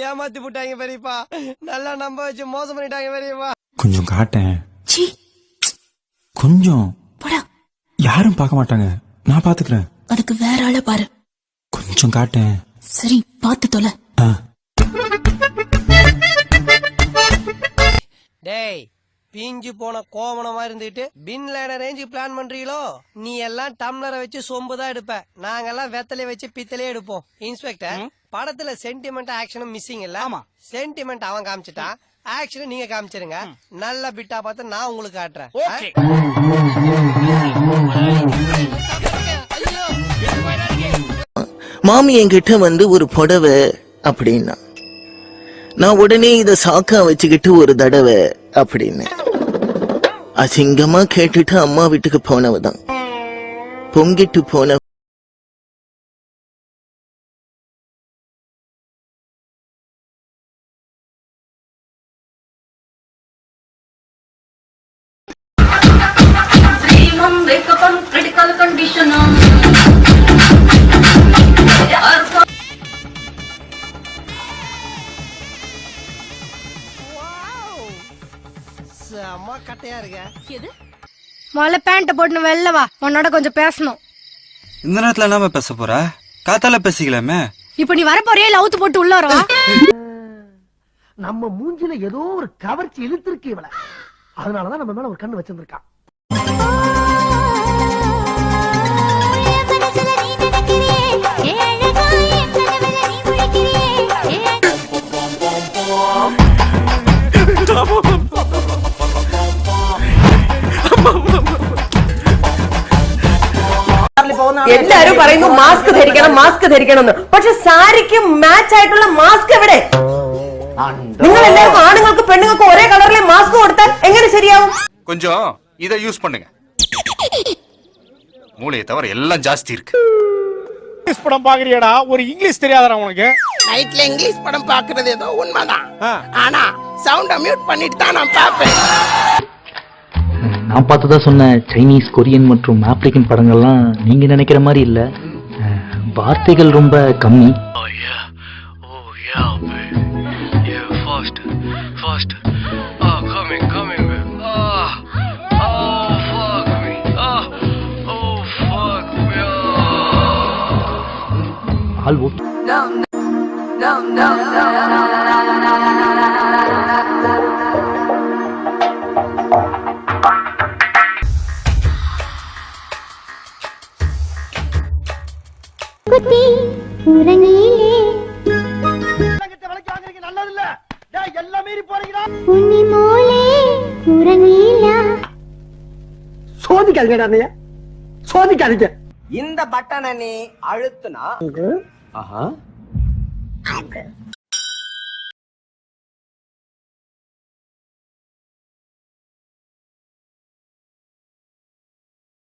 ஏமாத்தி போட்டாங்க பெரியப்பா. நல்லா நம்ப வச்சு மோசம் பண்ணிட்டாங்க பெரியப்பா. கொஞ்சம் காட்டேன். கொஞ்சம் யாரும் பார்க்க மாட்டாங்க, நான் பாத்துக்கிறேன். அதுக்கு வேற ஆள பாரு. கொஞ்சம் காட்டேன். சரி பாத்து தொலை. டேய் பிஞ்சு போன கோவணமா இருந்துட்டு பின்லேன ரேஞ்சு பிளான் பண்றீங்களோ? நீ எல்லாம் டம்ளரை வச்சு சொம்புதான் எடுப்ப, நாங்கெல்லாம் வெத்தலைய வச்சு பித்தலே எடுப்போம். இன்ஸ்பெக்டர், படத்துல சென்டிமெண்ட் ஆக்ஷனும் மிஸ்ஸிங் இல்ல? சென்டிமெண்ட் அவன் காமிச்சிட்டான், ஆக்ஷன் நீங்க காமிச்சிருங்க. நல்ல பிட்டா பார்த்து நான் உங்களுக்கு காட்டுறேன். மாமி என்கிட்ட வந்து ஒரு புடவை அப்படின்னா, நான் உடனே இத சாக்கா வச்சுக்கிட்டு ஒரு தடவை அப்படின்னு அசிங்கமா கேட்டுட்டு அம்மா வீட்டுக்கு போனவதான். பொங்கிட்டு போன critical condition. அம்மா கட்டையா இருக்க. மொல்ல பேண்ட் போட்டு வெளில வா, உன்னோட கொஞ்சம் பேசணும். இந்த நேரத்துல என்ன பேச போற? காத்தால பேசிக்கலாமே. இப்ப நீ வர போறியா இல்ல அவுத்து போட்டு உள்ள வரவா? நம்ம மூஞ்சில ஏதோ ஒரு கவர்ச்சி இழுத்திருக்கு இவள, அதனாலதான் நம்ம மேல ஒரு கண்ணு வச்சிருந்திருக்கான். എല്ലാരും പറയുന്നു മാസ്ക് ധരിക്കണം, മാസ്ക് ധരിക്കണം എന്ന്. പക്ഷെ സാരിക്ക് മാച്ച് ആയിട്ടുള്ള മാസ്ക് എവിടെ? നിങ്ങൾ എല്ലാവർക്കും ആണുങ്ങൾക്ക് പെണ്ണുങ്ങൾക്ക് ഒരേ കളറിലെ മാസ്ക് കൊടുത്താൽ എങ്ങനെ ശരിയാവും? கொஞ்சம் இதை யூஸ் பண்ணுங்க, மூளையை தவிர எல்லாம் ஜாஸ்தி இருக்கு. இங்கிலீஷ் படம் பாக்குறியடா, ஒரு இங்கிலீஷ் தெரியாதடா உனக்கு? நைட்ல இங்கிலீஷ் படம் பாக்குறது ஏதோ உண்மைதான், ஆனா சவுண்ட மியூட் பண்ணிட்டு தான் நான் பாப்பேன். நான் பார்த்ததா சொன்ன சைனீஸ், கொரியன் மற்றும் ஆப்பிரிக்கன் படங்கள்லாம் நீங்க நினைக்கிற மாதிரி இல்ல, வார்த்தைகள் ரொம்ப கம்மி. All okay. சோதிக்காதீங்க, சோதிக்காதீங்க. இந்த பட்டனை நீ அழுத்துனா